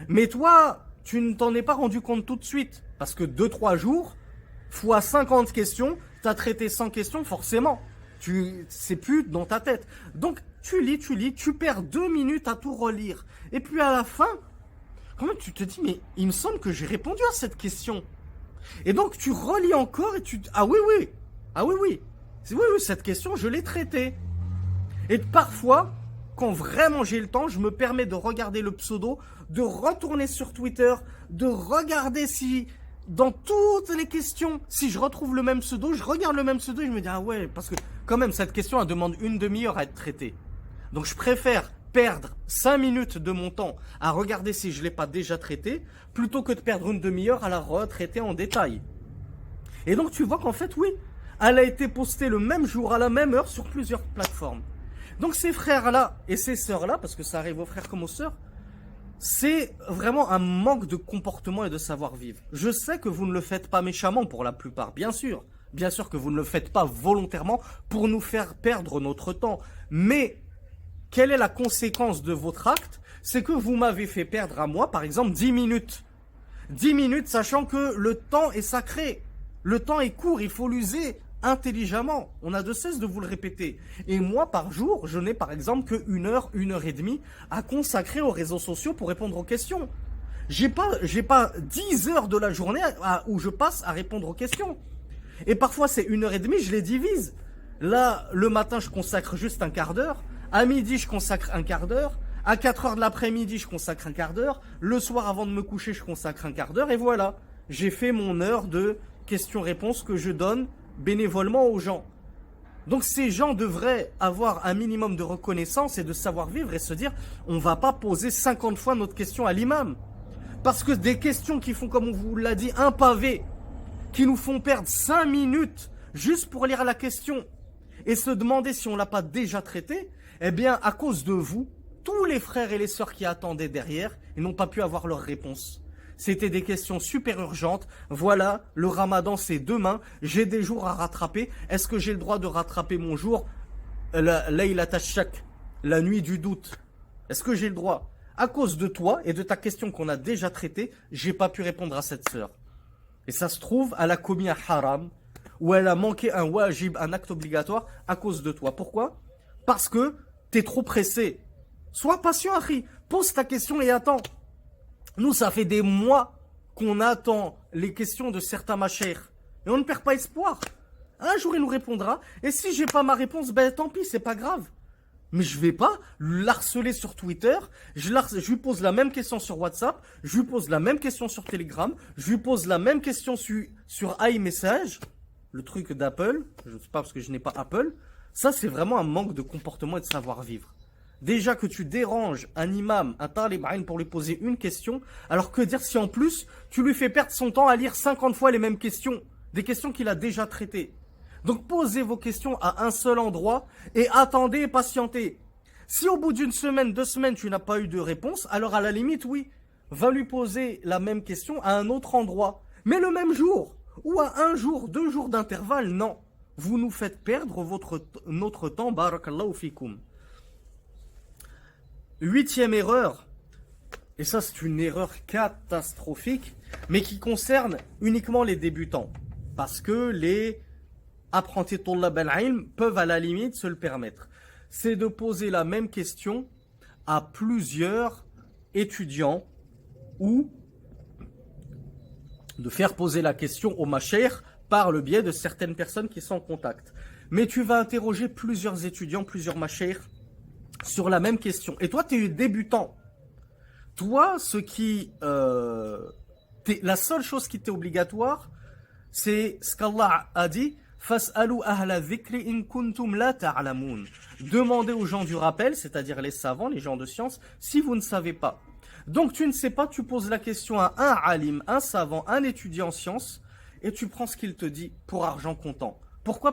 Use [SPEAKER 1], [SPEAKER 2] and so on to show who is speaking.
[SPEAKER 1] Mais toi, tu ne t'en es pas rendu compte tout de suite. Parce que 2-3 jours, fois 50 questions, tu as traité 100 questions, forcément. C'est plus dans ta tête. Donc, tu lis, tu perds 2 minutes à tout relire. Et puis à la fin, quand même, tu te dis, mais il me semble que j'ai répondu à cette question. Et donc, tu relis encore et ah oui, oui. Ah oui, oui. Oui, oui, cette question, je l'ai traitée. Et parfois, quand vraiment j'ai le temps, je me permets de regarder le pseudo, de retourner sur Twitter, de regarder si, dans toutes les questions, si je retrouve le même pseudo, je regarde le même pseudo et je me dis, ah ouais, parce que quand même, cette question, elle demande une demi-heure à être traitée. Donc je préfère perdre 5 minutes de mon temps à regarder si je ne l'ai pas déjà traité, plutôt que de perdre une demi-heure à la retraiter en détail. Et donc tu vois qu'en fait, oui, elle a été postée le même jour, à la même heure, sur plusieurs plateformes. Donc ces frères-là et ces sœurs-là, parce que ça arrive aux frères comme aux sœurs, c'est vraiment un manque de comportement et de savoir-vivre. Je sais que vous ne le faites pas méchamment pour la plupart, bien sûr. Bien sûr que vous ne le faites pas volontairement pour nous faire perdre notre temps. Mais quelle est la conséquence de votre acte? C'est que vous m'avez fait perdre à moi, par exemple, 10 minutes. 10 minutes, sachant que le temps est sacré. Le temps est court, il faut l'user intelligemment. On a de cesse de vous le répéter. Et moi, par jour, je n'ai par exemple que 1 heure et demie à consacrer aux réseaux sociaux pour répondre aux questions. J'ai pas 10 heures de la journée où je passe à répondre aux questions. Et parfois, c'est 1 heure et demie, je les divise. Là, le matin, je consacre juste un quart d'heure. À midi, je consacre un quart d'heure. À 4 heures de l'après-midi, je consacre un quart d'heure. Le soir, avant de me coucher, je consacre un quart d'heure. Et voilà, j'ai fait mon heure de questions-réponses que je donne bénévolement aux gens. Donc ces gens devraient avoir un minimum de reconnaissance et de savoir-vivre et se dire, on ne va pas poser 50 fois notre question à l'imam. Parce que des questions qui font, comme on vous l'a dit, un pavé, qui nous font perdre 5 minutes juste pour lire la question et se demander si on ne l'a pas déjà traité, eh bien, à cause de vous, tous les frères et les sœurs qui attendaient derrière, ils n'ont pas pu avoir leur réponse. C'était des questions super urgentes. Voilà, le ramadan c'est demain, j'ai des jours à rattraper. Est-ce que j'ai le droit de rattraper mon jour, Laylat Ash-Shak, la nuit du doute? Est-ce que j'ai le droit? À cause de toi et de ta question qu'on a déjà traitée, j'ai pas pu répondre à cette sœur. Et ça se trouve, elle a commis un haram, ou elle a manqué un wajib, un acte obligatoire, à cause de toi. Pourquoi? Parce que t'es trop pressé. Sois patient, Akhi. Pose ta question et attends. Nous, ça fait des mois qu'on attend les questions de certains machères. Et on ne perd pas espoir. Un jour, il nous répondra. Et si j'ai pas ma réponse, ben tant pis, c'est pas grave. Mais je vais pas l'harceler sur Twitter. Je lui pose la même question sur WhatsApp. Je lui pose la même question sur Telegram. Je lui pose la même question sur iMessage. Le truc d'Apple. Je ne sais pas parce que je n'ai pas Apple. Ça, c'est vraiment un manque de comportement et de savoir-vivre. Déjà que tu déranges un imam, un talib ayn pour lui poser une question, alors que dire si en plus tu lui fais perdre son temps à lire 50 fois les mêmes questions, des questions qu'il a déjà traitées. Donc posez vos questions à un seul endroit et attendez et patientez. Si au bout d'une semaine, 2 semaines, tu n'as pas eu de réponse, alors à la limite, oui, va lui poser la même question à un autre endroit. Mais le même jour, ou à 1 jour, 2 jours d'intervalle, non. Vous nous faites perdre notre temps, barakallahu fikoum. 8e erreur, et ça c'est une erreur catastrophique, mais qui concerne uniquement les débutants. Parce que les apprentis Tullab al-Ilm peuvent à la limite se le permettre. C'est de poser la même question à plusieurs étudiants ou de faire poser la question au mashaykh par le biais de certaines personnes qui sont en contact. Mais tu vas interroger plusieurs étudiants, plusieurs mashaykh sur la même question. Et toi, tu es débutant. Toi, la seule chose qui t'est obligatoire, c'est ce qu'Allah a dit, فَاسْأَلُوا أَهْلَ الذِّكْرِ إِن كُنْتُمْ لَا تَعْلَمُونَ. Demandez aux gens du rappel, c'est-à-dire les savants, les gens de science, si vous ne savez pas. Donc tu ne sais pas, tu poses la question à un alim, un savant, un étudiant en sciences, et tu prends ce qu'il te dit pour argent comptant. Pourquoi ?